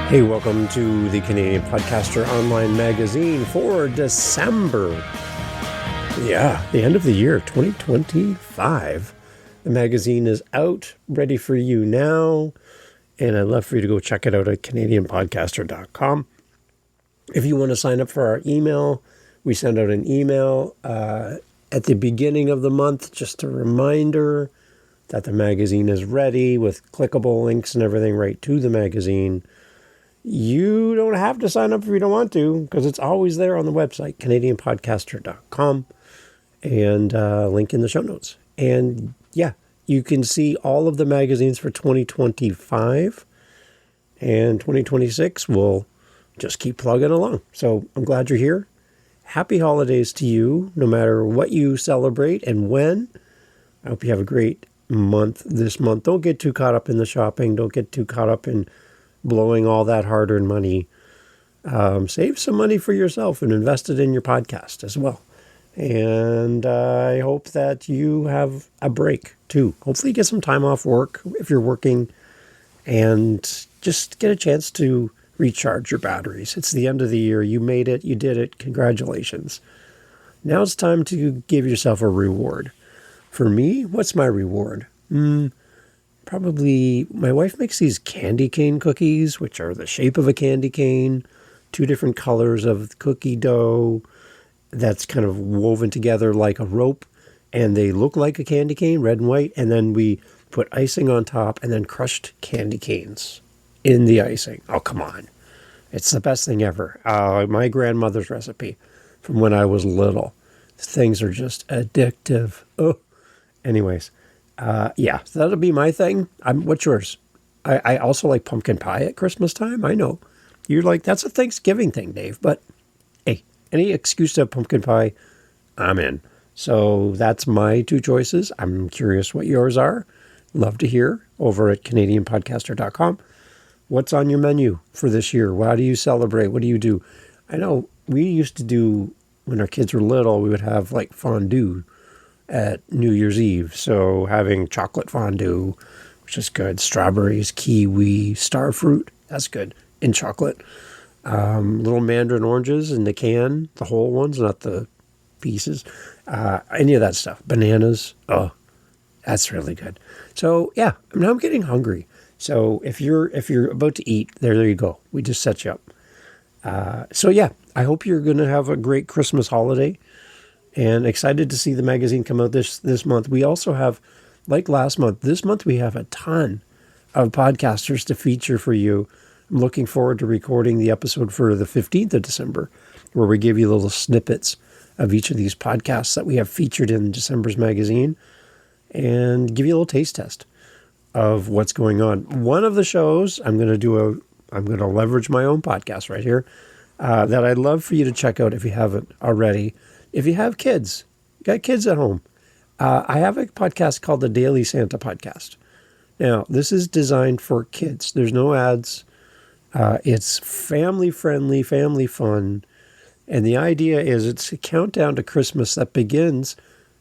Hey, welcome to the Canadian Podcaster Online Magazine for December. Yeah, the end of the year, 2025. The magazine is out, ready for you now, and I'd love for you to go check it out at CanadianPodcaster.com. If you want to sign up for our email, we send out an email at the beginning of the month, just a reminder that the magazine is ready with clickable links and everything right to the magazine. You don't have to sign up if you don't want to, because it's always there on the website, CanadianPodcaster.com, and link in the show notes. And yeah, you can see all of the magazines for 2025, and 2026 will just keep plugging along. So I'm glad you're here. Happy holidays to you, no matter what you celebrate and when. I hope you have a great month this month. Don't get too caught up in the shopping. Don't get too caught up in blowing all that hard-earned money. Save some money for yourself and invest it in your podcast as well. And I hope that you have a break too. Hopefully you get some time off work if you're working and just get a chance to recharge your batteries. It's the end of the year. You made it. You did it. Congratulations. Now it's time to give yourself a reward. For me, what's my reward? Probably my wife makes these candy cane cookies, which are the shape of a candy cane, 2 different colors of cookie dough that's kind of woven together like a rope, and they look like a candy cane, red and white, and then we put icing on top and then crushed candy canes in the icing. Oh, come on. It's the best thing ever. My grandmother's recipe from when I was little. Things are just addictive. Oh, anyways. Yeah, so that'll be my thing. What's yours? I also like pumpkin pie at Christmas time. I know. You're like, that's a Thanksgiving thing, Dave. But hey, any excuse to have pumpkin pie, I'm in. So that's my 2 choices. I'm curious what yours are. Love to hear over at CanadianPodcaster.com. What's on your menu for this year? How do you celebrate? What do you do? I know we used to do, when our kids were little, we would have like fondue at New Year's Eve. So having chocolate fondue, which is good. Strawberries, kiwi, star fruit, that's good. In chocolate. Little mandarin oranges in the can, the whole ones, not the pieces. Any of that stuff. Bananas. Oh, that's really good. So yeah, now I'm getting hungry. So if you're about to eat, there you go. We just set you up. So yeah, I hope you're going to have a great Christmas holiday. And excited to see the magazine come out this month. We also have, like last month, this month we have a ton of podcasters to feature for you. I'm looking forward to recording the episode for the 15th of December, where we give you little snippets of each of these podcasts that we have featured in December's magazine and give you a little taste test of what's going on. One of the shows I'm going to leverage my own podcast right here that I'd love for you to check out if you haven't already. If you have kids, got kids at home, I have a podcast called the Daily Santa Podcast. Now, this is designed for kids. There's no ads. It's family-friendly, family fun. And the idea is it's a countdown to Christmas that begins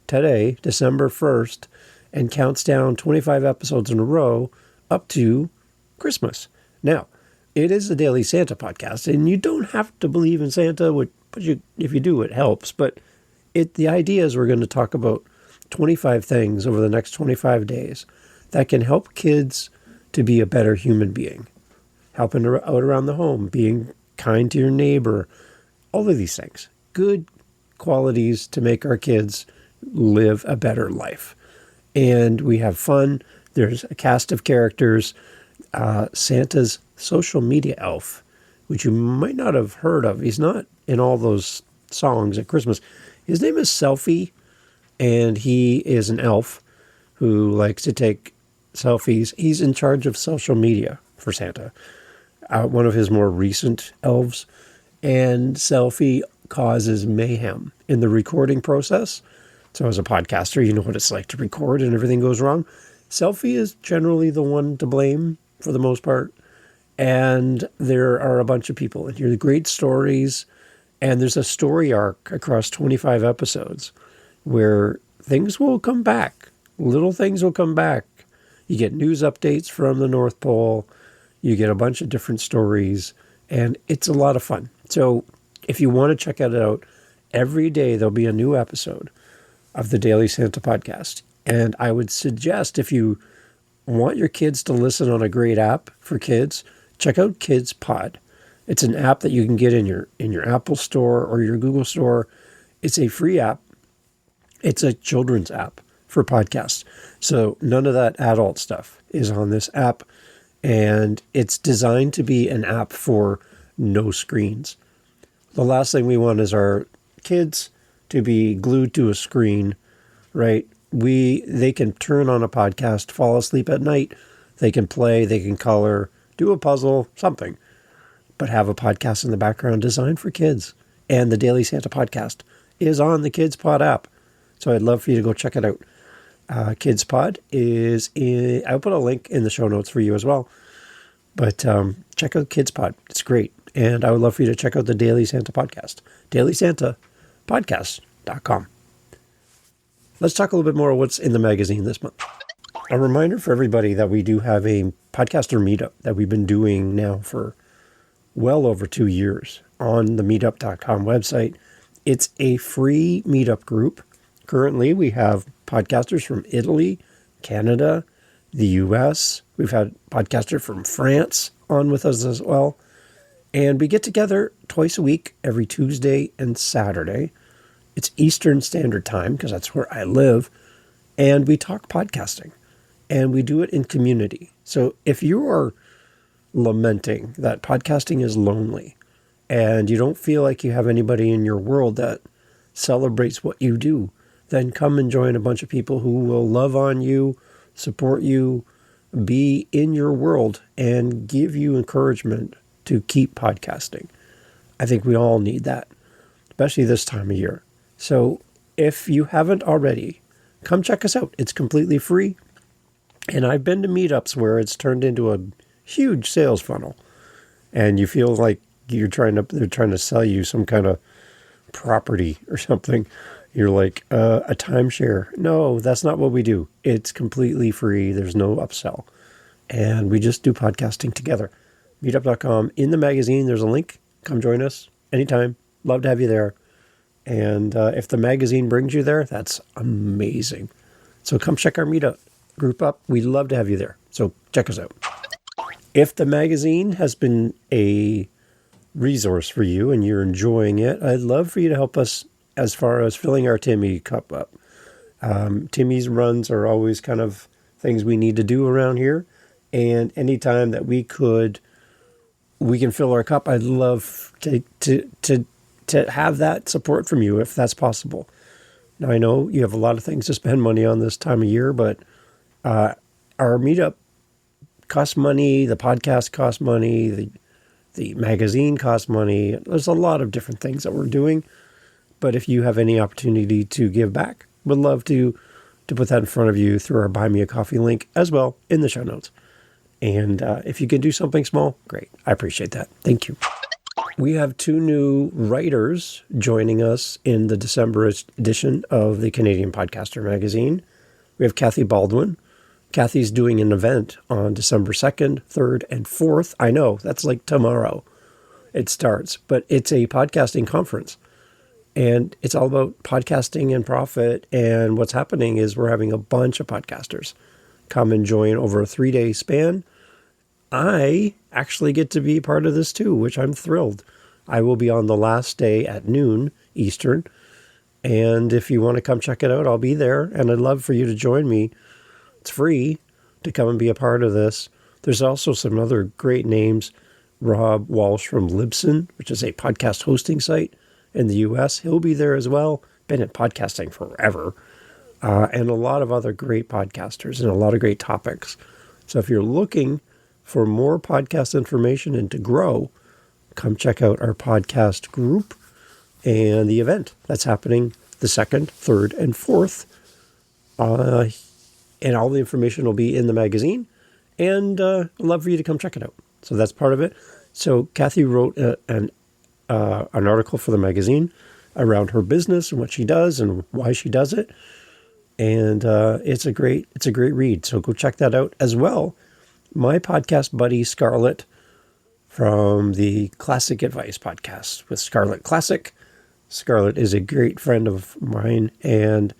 today, December 1st, and counts down 25 episodes in a row up to Christmas. Now, it is the Daily Santa Podcast, and you don't have to believe in Santa, but if you do, it helps. But the idea is we're going to talk about 25 things over the next 25 days that can help kids to be a better human being, helping out around the home, being kind to your neighbor, all of these things. Good qualities to make our kids live a better life. And we have fun. There's a cast of characters. Santa's social media elf, which you might not have heard of. He's not in all those songs at Christmas. His name is Selfie, and he is an elf who likes to take selfies. He's in charge of social media for Santa, one of his more recent elves. And Selfie causes mayhem in the recording process. So as a podcaster, you know what it's like to record and everything goes wrong. Selfie is generally the one to blame for the most part. And there are a bunch of people in here, great stories. And there's a story arc across 25 episodes where things will come back. Little things will come back. You get news updates from the North Pole. You get a bunch of different stories, and it's a lot of fun. So if you want to check it out, every day there'll be a new episode of the Daily Santa podcast. And I would suggest, if you want your kids to listen on a great app for kids, check out Kids Pod. It's an app that you can get in your Apple Store or your Google Store. It's a free app. It's a children's app for podcasts. So none of that adult stuff is on this app. And it's designed to be an app for no screens. The last thing we want is our kids to be glued to a screen, right? They can turn on a podcast, fall asleep at night. They can play, they can color, do a puzzle, something, but have a podcast in the background designed for kids. And the Daily Santa podcast is on the Kids Pod app. So I'd love for you to go check it out. Kids Pod I'll put a link in the show notes for you as well. But check out Kids Pod. It's great. And I would love for you to check out the Daily Santa podcast. DailySantaPodcast.com. Let's talk a little bit more of what's in the magazine this month. A reminder for everybody that we do have a podcaster meetup that we've been doing now for well over 2 years on the meetup.com website. It's a free meetup group. Currently, we have podcasters from Italy, Canada, the US. We've had podcasters from France on with us as well. And we get together twice a week, every Tuesday and Saturday. It's Eastern Standard Time, because that's where I live. And we talk podcasting. And we do it in community. So if you are lamenting that podcasting is lonely, and you don't feel like you have anybody in your world that celebrates what you do, then come and join a bunch of people who will love on you, support you, be in your world, and give you encouragement to keep podcasting. I think we all need that, especially this time of year. So if you haven't already, come check us out. It's completely free. And I've been to meetups where it's turned into a huge sales funnel, and you feel like they're trying to sell you some kind of property or something. You're like, a timeshare. No, that's not what we do. It's completely free. There's no upsell. And we just do podcasting together. Meetup.com. In the magazine, there's a link. Come join us anytime. Love to have you there. And if the magazine brings you there, that's amazing. So come check our meetup group up. We'd love to have you there. So check us out. If the magazine has been a resource for you and you're enjoying it, I'd love for you to help us as far as filling our Timmy cup up. Timmy's runs are always kind of things we need to do around here. And anytime that we can fill our cup, I'd love to have that support from you if that's possible. Now, I know you have a lot of things to spend money on this time of year, but our meetup costs money, the podcast costs money, the magazine costs money. There's a lot of different things that we're doing. But if you have any opportunity to give back, would love to put that in front of you through our Buy Me a Coffee link as well in the show notes. And if you can do something small, great. I appreciate that. Thank you. We have 2 new writers joining us in the December edition of the Canadian Podcaster magazine. We have Kathy Baldwin. Kathy's doing an event on December 2nd, 3rd, and 4th. I know, that's like tomorrow it starts, but it's a podcasting conference. And it's all about podcasting and profit. And what's happening is we're having a bunch of podcasters come and join over a 3-day span. I actually get to be part of this too, which I'm thrilled. I will be on the last day at noon Eastern. And if you want to come check it out, I'll be there. And I'd love for you to join me. It's free to come and be a part of this. There's also some other great names. Rob Walsh from Libsyn, which is a podcast hosting site in the US. He'll be there as well. Been in podcasting forever. And a lot of other great podcasters and a lot of great topics. So if you're looking for more podcast information and to grow, come check out our podcast group and the event that's happening the 2nd, 3rd, and 4th. And all the information will be in the magazine. And I'd love for you to come check it out. So that's part of it. So Kathy wrote an article for the magazine around her business and what she does and why she does it. And it's a great read. So go check that out as well. my podcast buddy, Scarlett, from the Classic Advice podcast with Scarlett Classic. Scarlett is a great friend of mine and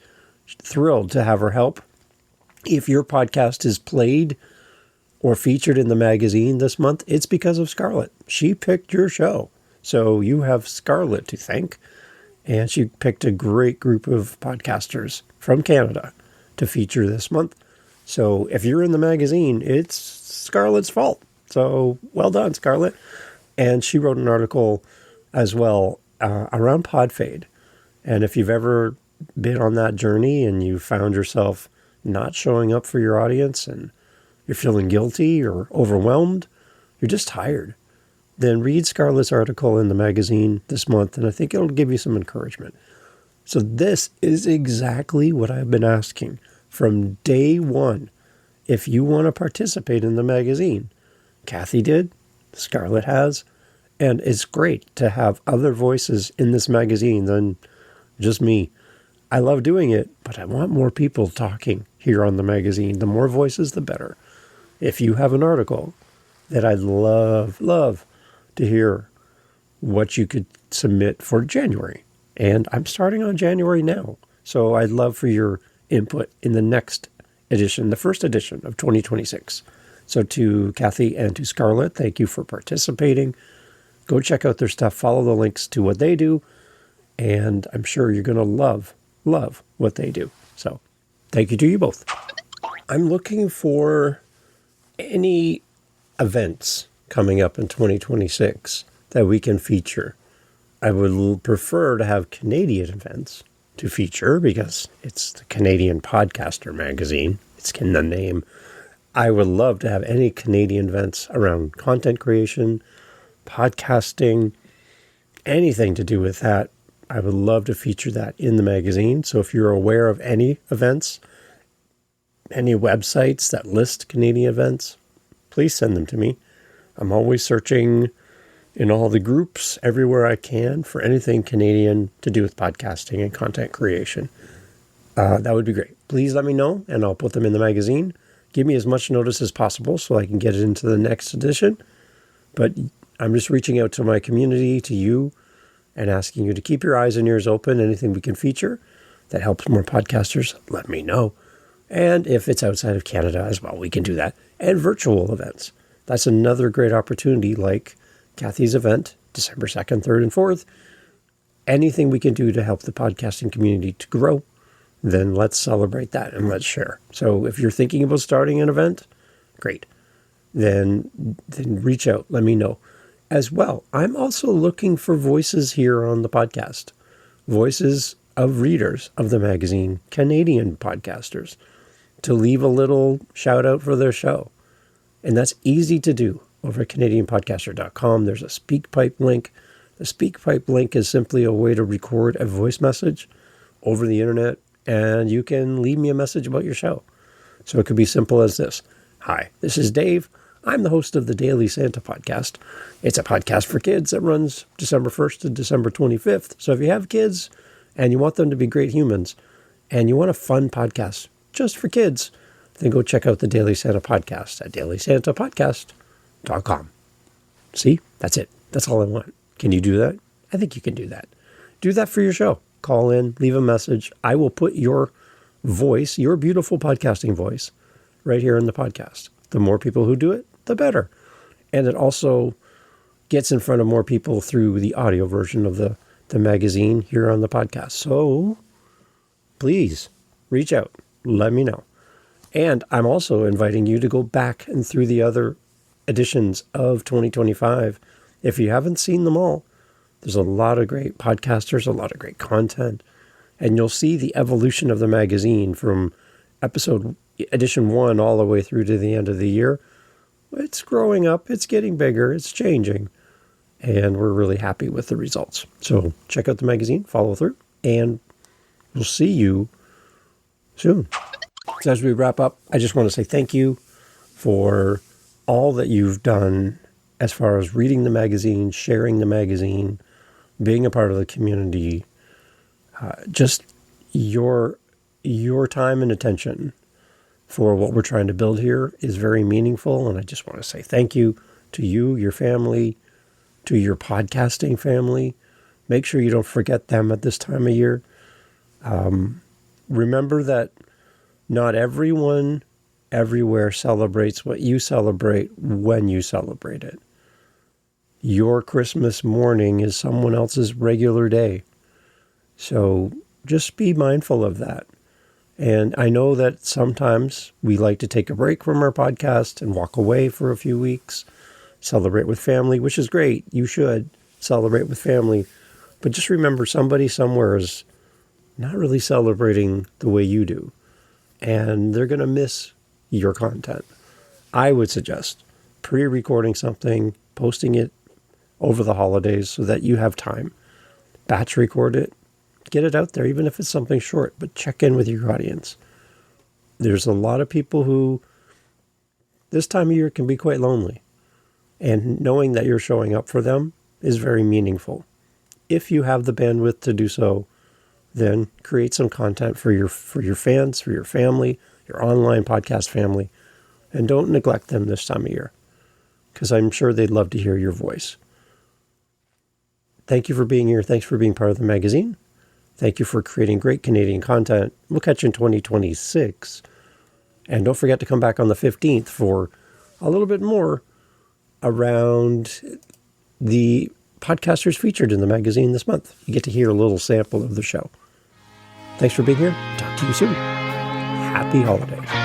thrilled to have her help. If your podcast is played or featured in the magazine this month, it's because of Scarlett. She picked your show. So you have Scarlett to thank. And she picked a great group of podcasters from Canada to feature this month. So if you're in the magazine, it's Scarlett's fault. So well done, Scarlett. And she wrote an article as well around Podfade. And if you've ever been on that journey and you found yourself not showing up for your audience and you're feeling guilty or overwhelmed, you're just tired, then read Scarlett's article in the magazine this month, and I think it'll give you some encouragement. So this is exactly what I've been asking from day one. If you want to participate in the magazine, Kathy did, Scarlett has, and it's great to have other voices in this magazine than just me. I love doing it, but I want more people talking here on the magazine. The more voices, the better. If you have an article that I'd love to hear what you could submit for January. And I'm starting on January now. So I'd love for your input in the next edition, the first edition of 2026. So to Kathy and to Scarlett, thank you for participating. Go check out their stuff. Follow the links to what they do. And I'm sure you're going to love what they do. So thank you to you both. I'm looking for any events coming up in 2026 that we can feature. I would prefer to have Canadian events to feature because it's the Canadian Podcaster magazine. It's in the name. I would love to have any Canadian events around content creation, podcasting, anything to do with that. I would love to feature that in the magazine. So if you're aware of any events, any websites that list Canadian events, please send them to me. I'm always searching in all the groups everywhere I can for anything Canadian to do with podcasting and content creation. That would be great. Please let me know, and I'll put them in the magazine. Give me as much notice as possible so I can get it into the next edition. But I'm just reaching out to my community, to you, and asking you to keep your eyes and ears open. Anything we can feature that helps more podcasters, let me know. And if it's outside of Canada as well, we can do that. And virtual events. That's another great opportunity, like Kathy's event, December 2nd, 3rd, and 4th. Anything we can do to help the podcasting community to grow, then let's celebrate that and let's share. So if you're thinking about starting an event, great. Then reach out, let me know. As well, I'm also looking for voices here on the podcast. Voices of readers of the magazine, Canadian podcasters, to leave a little shout out for their show. And that's easy to do. Over at CanadianPodcaster.com, there's a SpeakPipe link. The SpeakPipe link is simply a way to record a voice message over the internet, and you can leave me a message about your show. So it could be simple as this. Hi, this is Dave. I'm the host of the Daily Santa podcast. It's a podcast for kids that runs December 1st to December 25th. So if you have kids and you want them to be great humans and you want a fun podcast just for kids, then go check out the Daily Santa podcast at dailysantapodcast.com. See, that's it. That's all I want. Can you do that? I think you can do that. Do that for your show. Call in, leave a message. I will put your voice, your beautiful podcasting voice, right here in the podcast. The more people who do it, the better. And it also gets in front of more people through the audio version of the magazine here on the podcast. So please reach out. Let me know. And I'm also inviting you to go back and through the other editions of 2025. If you haven't seen them all, there's a lot of great podcasters, a lot of great content, and you'll see the evolution of the magazine from edition 1 all the way through to the end of the year. It's growing up, it's getting bigger, it's changing, and we're really happy with the results. So check out the magazine, follow through, and we'll see you soon. So as we wrap up, I just want to say thank you for all that you've done as far as reading the magazine, sharing the magazine, being a part of the community, just your time and attention for what we're trying to build here is very meaningful. And I just want to say thank you to you, your family, to your podcasting family. Make sure you don't forget them at this time of year. Remember that not everyone everywhere celebrates what you celebrate when you celebrate it. Your Christmas morning is someone else's regular day. So just be mindful of that. And I know that sometimes we like to take a break from our podcast and walk away for a few weeks, celebrate with family, which is great. You should celebrate with family. But just remember, somebody somewhere is not really celebrating the way you do. And they're going to miss your content. I would suggest pre-recording something, posting it over the holidays so that you have time. Batch record it. Get it out there, even if it's something short, but check in with your audience. There's a lot of people who this time of year can be quite lonely. And knowing that you're showing up for them is very meaningful. If you have the bandwidth to do so, then create some content for your fans, for your family, your online podcast family, and don't neglect them this time of year, because I'm sure they'd love to hear your voice. Thank you for being here. Thanks for being part of the magazine. Thank you for creating great Canadian content. We'll catch you in 2026. And don't forget to come back on the 15th for a little bit more around the podcasters featured in the magazine this month. You get to hear a little sample of the show. Thanks for being here. Talk to you soon. Happy holidays.